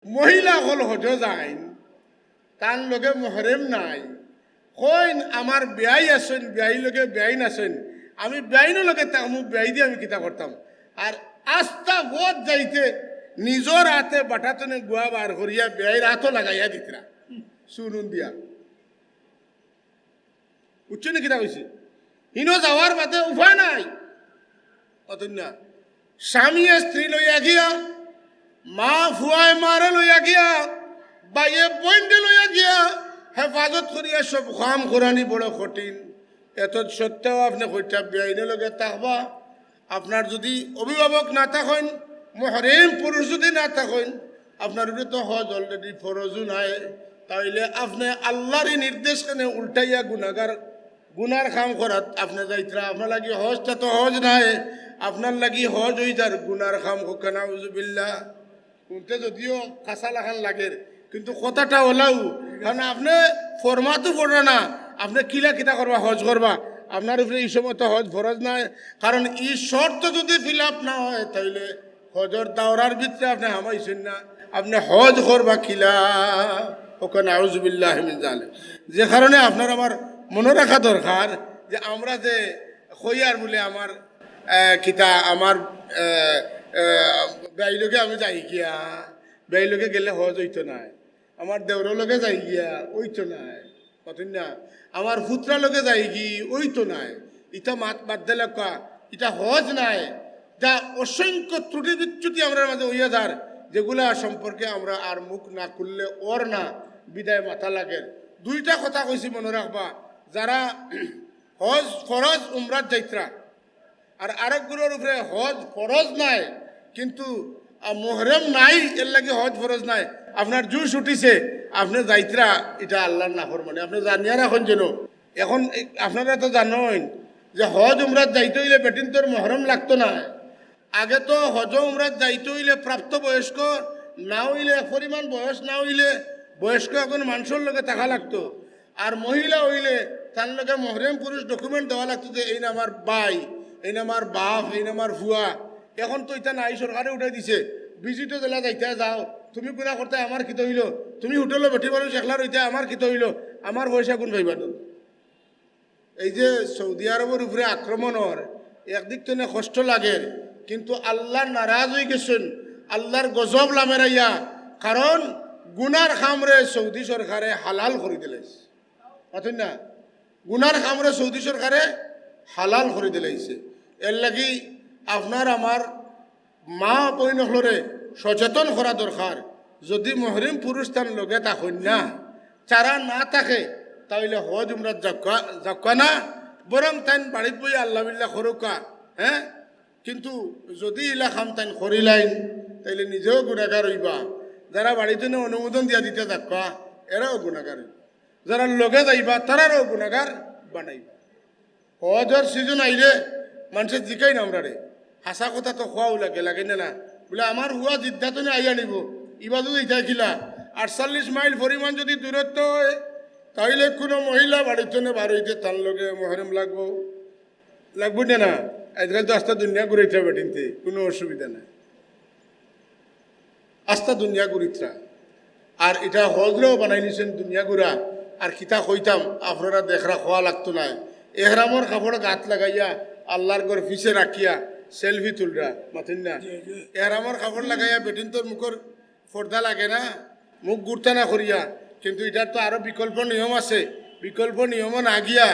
মহিলা হল হজ যাইন তার লগে মহরেম নাই কইন আমার বেয়াই আসেন বেয়াই লগে বেআইন আসেন আমি বেআইনের লগে তামু বেআই দিয়ে আমি কিতা করতাম আর আস্তা বোধ যাইতে নিজর হাতে বাটাতনে গুয়া বার করিয়া বেআইর হাতও লাগাইয়া দিতরা শুনুন দিয়া উচ্চ নি কিতা কইছি হিনো যাওয়ার বাদে উপায় নাই অতন না স্বামীয়ে স্ত্রী লইয়া গিয়া মা ফুয়ায় মারে লইয়া গিয়া বাইয়ে বইন্ডে লইয়া গিয়া হেফাজত করিয়া সব কাম করানি বড় কঠিন এত সত্ত্বেও আপনি কইটা বেআইনের লগে থাকবা আপনার যদি অভিভাবক না থাকেন মহরেম পুরুষ যদি না থাকেন আপনার উপরে তো হজ অলরেডি ফরজও নাই তাইলে আপনি আল্লাহরই নির্দেশ কেন উল্টাইয়া গুনার কাম করাত আপনি যাইতরা আপনার লাগি হজটা তো হজ নাই আপনার লাগি হজ হই যার গুনার কাম হোকা নাউজুবিল্লাহ শুনতে যদিও কাঁচা লাখান লাগে কিন্তু কথাটা ওলাও কারণ আপনি ফরমাতো পড়া না আপনি কিলা কিতা করবা হজ করবা আপনার উপরে এই সময় তো হজ ফরজ নাই কারণ এই শর্ত যদি ফিল আপ না হয় তাইলে হজর দাওরার ভিতরে আপনি হামাইছেন না আপনি হজ করবা কিলা ওকে নাউজুবিল্লাহ মিন জালিক যে কারণে আপনার আমার মনে রাখা দরকার যে আমরা যে কইয়ার বলে আমার কিতা আমার বেআইলকে আমি যাই গিয়া বেআইলকে গেলে হজ হইতো নাই আমার দেওরের লগে যাই গিয়া ওইতো নাই কতদিন না আমার পুত্রার লগে যাই গি ওইতো নাই ইটা মাত বাদ দিলে কা ইটা হজ নাই যা অসংখ্য ত্রুটি বিচ্যুতি আমরা মাঝে হইয়া যার যেগুলা সম্পর্কে আমরা আর মুখ না খুললে ওর না বিদায় মাথা লাগে দুইটা কথা কইছি মনে রাখবা যারা হজ ফরজ উমরাত যাইত্রা আর আরেকগুলোর উপরে হজ ফরজ নাই কিন্তু মোহরম নাই এর লাগে হজ ফরজ নাই আপনার জুস উঠিছে আপনি যাইত্রা এটা আল্লাহর নাফরমানি আপনি জানিয়া রাখুন যেন এখন আপনারা তো জানেন যে হজ উমরাত যাইতে হইলে বেটিন তোর মহরম লাগতো না আগে তো হজ উমরাত যাইতে হইলে প্রাপ্তবয়স্ক না হইলে পরিমাণ বয়স না হইলে বয়স্ক এখন মানুষের লগে থাকা লাগতো আর মহিলা হইলে তার লগে মহরম পুরুষ ডকুমেন্ট দেওয়া লাগতো যে এই না আমার ভাই এই না আমার বাপ এই না আমার ভুয়া এখন তো এটা নাই সরকারে উঠাই দিছে ভিজিটও জেলা যাইতে যাও তুমি গুণা করতে আমার কিত হইল তুমি হোটেলে বেঠি মানুষ একলা রইতে আমার কিত হইল আমার পয়সা কোন ভাইবা এই যে সৌদি আরবের উপরে আক্রমণের একদিক তো কষ্ট লাগে কিন্তু আল্লাহ নারাজ হয়ে গেছেন আল্লাহর গজব লামেরাইয়া কারণ গুনার খামরে সৌদি সরকারে হালাল করে দিলাইছে অথন না গুনার খামরে সৌদি সরকারে হালাল করে দিলাইছে এর লাগি আপনার আমার মা বইনহলরে সচেতন করা দরকার যদি মহরিম পুরুষ তার লগে থাকেন না চারা না থাকে তাহলে হজ উমরাত যাক্কা না বরং তাইন বাড়িত বই আল্লাহ বিল্লাহ করুকা হ্যাঁ কিন্তু যদি ইলা খাম তাইন করিলাইন তাইলে নিজেও গুণাগার হইবা যারা বাড়িতে অনুমোদন দিয়া দিতে যাক্কা এরাও গুণাগার হইবা যারা লগে যাইবা তারারও গুণাগার বানাইবা হজর সিজন আইলে মানুষের জিকাই না আমরা রে হাসা কথা তো খোয়াও লাগে না বলে আমার হুয়া জিদ্দাতনে আইয়া নিব ইবাদু ইটা খিলা 48 মাইল পরিমাণ যদি দূরত্ব হয় তাইলে কোনো মহিলা বাড়িতে বার হইতে তার লগে মহরম লাগবো না আজকাল তো আস্তা দুনিয়া ঘুরাইতে বেটিনতে কোনো অসুবিধা নাই আস্তা দুনিয়া ঘুরিতরা আর এটা হজরেও বানাই নিছেন দুনিয়া ঘুরা আর কিতা কইতাম আপনারা দেখরা খোয়া লাগতো না এহরামর কাপড় গাত লাগাইয়া আল্লাহর ঘর ফিসে রাখিয়া সেলফি তুলরা মাথিন না এহরামর কাপড় লাগাইয়া বেটিন তোর মুখর পর্দা লাগে না মুখ গুড়তা না করিয়া কিন্তু এটার তো আরো বিকল্প নিয়ম আছে বিকল্প নিয়ম না গিয়া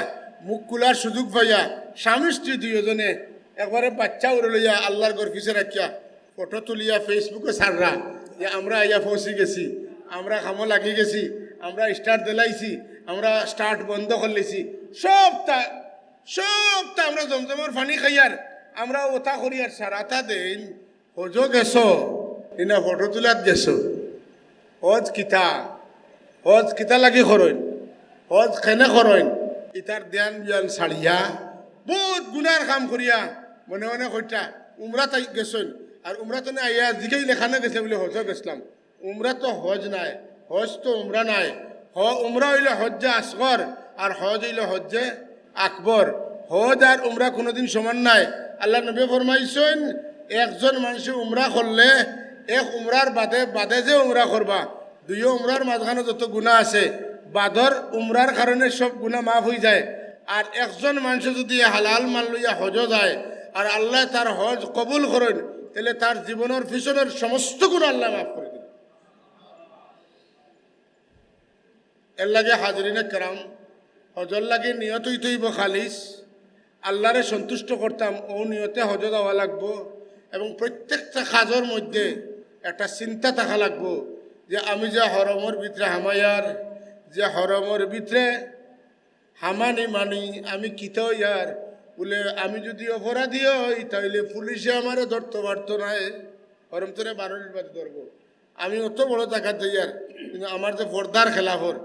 মুখ খোলার সুযোগ পাইয়া স্বামী স্ত্রী দুইজনে একবারে বাচ্চা উড়ে লইয়া আল্লাহর ঘর ফিসে রাখিয়া ফটো তুলিয়া ফেসবুকে ছাড়রা যে আমরা আইয়া পৌঁছে গেছি আমরা খামো লাগি গেছি আমরা স্টার্ট দিলাইছি আমরা স্টার্ট বন্ধ করলেছি সবটা আমরা জমজমের পানি খাইয়ার আমরা ওটা করি আর সারাটা দিন হজ গেছো না ফটো তোলাত গেছো হজ কিতা লাগি খরইন হজ খেনে খরইন ইতার ধ্যান বিয়ান ছাড়িয়া বহুত গুনার কাম করিয়া মনে মনে কইটা উমরা তাই গেছেন আর উমরা তো আইয়া জিকেই লেখানো গেছে বলে হজ গেছিলাম উমরা তো হজ নাই হজ তো উমরা নাই উমরা হইলে হজ্জে আসগর আর হজ হইলে হজ্জে আকবর হজ আর উমরা কোনোদিন সমান নাই আল্লাহ নবী ফরমাইছেন একজন মানুষ উমরা করলে এক উমরার বাদে বাদে যে উমরা করবা দুইও উমরার মাঝখানে যত গুণা আছে বাদর উমরার কারণে সব গুণা মাফ হয়ে যায়। আর একজন মানুষ যদি হালাল মাল লইয়া হজ যায় আর আল্লাহ তার হজ কবুল করেন তাহলে তার জীবনের পিছনের সমস্ত গুণা আল্লাহ মাফ করে দেন। এর লাগে হাজরিনে কেরাম হজর লাগে নিয়তই তৈব খালিস আল্লাহরে সন্তুষ্ট করতাম ও নিয়তে হজ দেওয়া লাগবো। এবং প্রত্যেকটা কাজের মধ্যে একটা চিন্তা থাকা লাগবো যে আমি যে হরমর ভিতরে হামায়ার যে হরমর ভিতরে হামানি মানি আমি কিতাও ইয়ার বলে আমি যদি অপরাধী হই তাইলে পুলিশে আমারে ধরতে পারতো না। হরম তোরে 12 দিন বাদে ধরবো আমি অত বড় টাকা তৈয়ার কিন্তু আমার যে পর্দার খেলাফর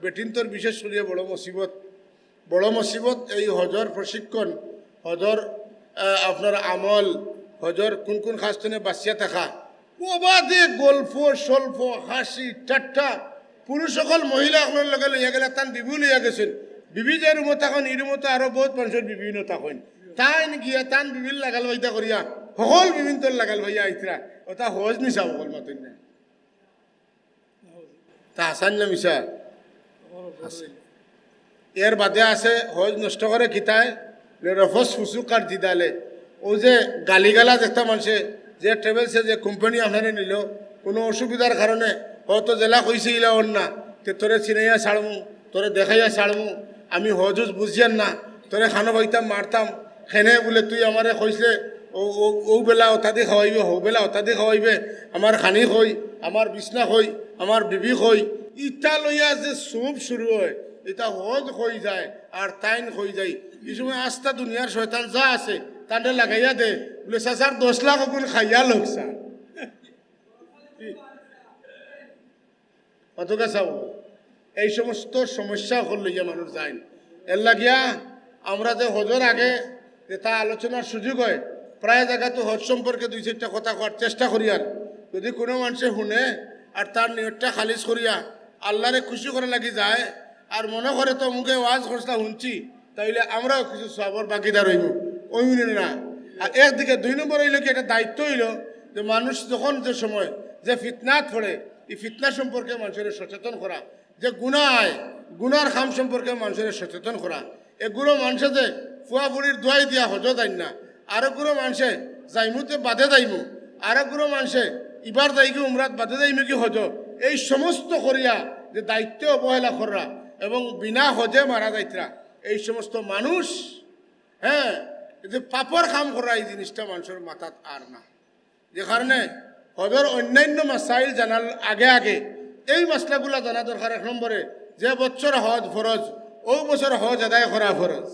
বেটিন তোর বিশেষ করিয়া বড় মুসিবত এই হজর প্রশিক্ষণ হজর আপনার আমল হজর কোন কোন খাস্তনে বাঁচিয়া থাকা ওবাদে গল্প স্বল্প হাসি ঠাট্টা পুরুষ সকল মহিলা সকলের লগে লইয়া গেলে তান বিবু লইয়া গেছেন বিবি যে রুমত থাকেন এই রুমতো আরো বহুত মানুষের বিভিন্ন থাকেন তাই গিয়া তান বিবিল লাগাল ভাইতা করিয়া সকল বিভিন্ন তোর লাগাল ভাইয়া আইতরা ওটা হজ নিছা সকল মাতন না তা আসান না মিশা এর বাদে আছে হজ নষ্ট করে খিতায় রফস ফুসুক আর দিদালে ও যে গালিগালাজ একটা মানুষে যে ট্রেভেলসে যে কোম্পানি আপনারে নিল কোনো অসুবিধার কারণে হয়তো জেলা কইছে ইলা ওর না তে তোরে চিনাইয়া ছাড়মু তোরে দেখাইয়া ছাড়মু আমি হজ বুঝিয়ান না তোরে খানো ভাইতাম মারতাম খেনে বলে তুই আমারে কইসলে ও বেলা অতাদি খাওয়াইবে হো বেলা অতাদি খাওয়াইবে আমার খানি খই আমার বিছনা খই আমার বিবি খই ইটা লইয়া যে সুপ শুরু হয় এটা হজ হয়ে যায় আর তাইন হয়ে যায় এই সময় আস্থা দুনিয়ার শয়তান যা আছে তাতে লাগাইয়া দে বলে চাচার 10 লাখ গুণ খাইয়া লোক স্যার কতকা চাব এই সমস্ত সমস্যা হল লইয়া মানুষ যায় এর লাগিয়া আমরা যে হজর আগে যে তা আলোচনার সুযোগ হয় প্রায় জায়গা তো হজ সম্পর্কে 2-4টা কথা করার চেষ্টা করি আর যদি কোনো মানুষে শুনে আর তার নিয়তটা খালিজ করিয়া আল্লাহরে খুশি করে লাগি যায় আর মনে করে তো মুখে ওয়াজ খরচা শুনছি তাইলে আমরাও কিছু সবর বাকিদার হইব ওই না। আর একদিকে 2 নম্বর হইল কি একটা দায়িত্ব হইল যে মানুষ যখন যে সময় যে ফিতনাত পড়ে এই ফিতনা সম্পর্কে মানুষের সচেতন করা যে গুনার খাম সম্পর্কে মানুষের সচেতন করা এগুলো মানুষে যে ফুয়াফুড়ির দোয়াই দিয়া হজ যাই না আরেকগুলো মানুষে যাইমুতে বাদে যাইমু আরেকগুলো মানুষে ইবার যাইকি উমরাত বাদে যাইমু কি হজ এই সমস্ত করিয়া যে দায়িত্ব অবহেলা করা এবং বিনা হজে মারা যাইতরা এই সমস্ত মানুষ হ্যাঁ যে পাপর কাম করা এই জিনিসটা মানুষের মাথাত আর না যে কারণে হজর অন্যান্য মাসাইল জানার আগে আগে এই মাসলাগুলা জানা দরকার। 1 নম্বরে যে বছর হজ ফরজ ও বছর হজ আদায় করা ফরজ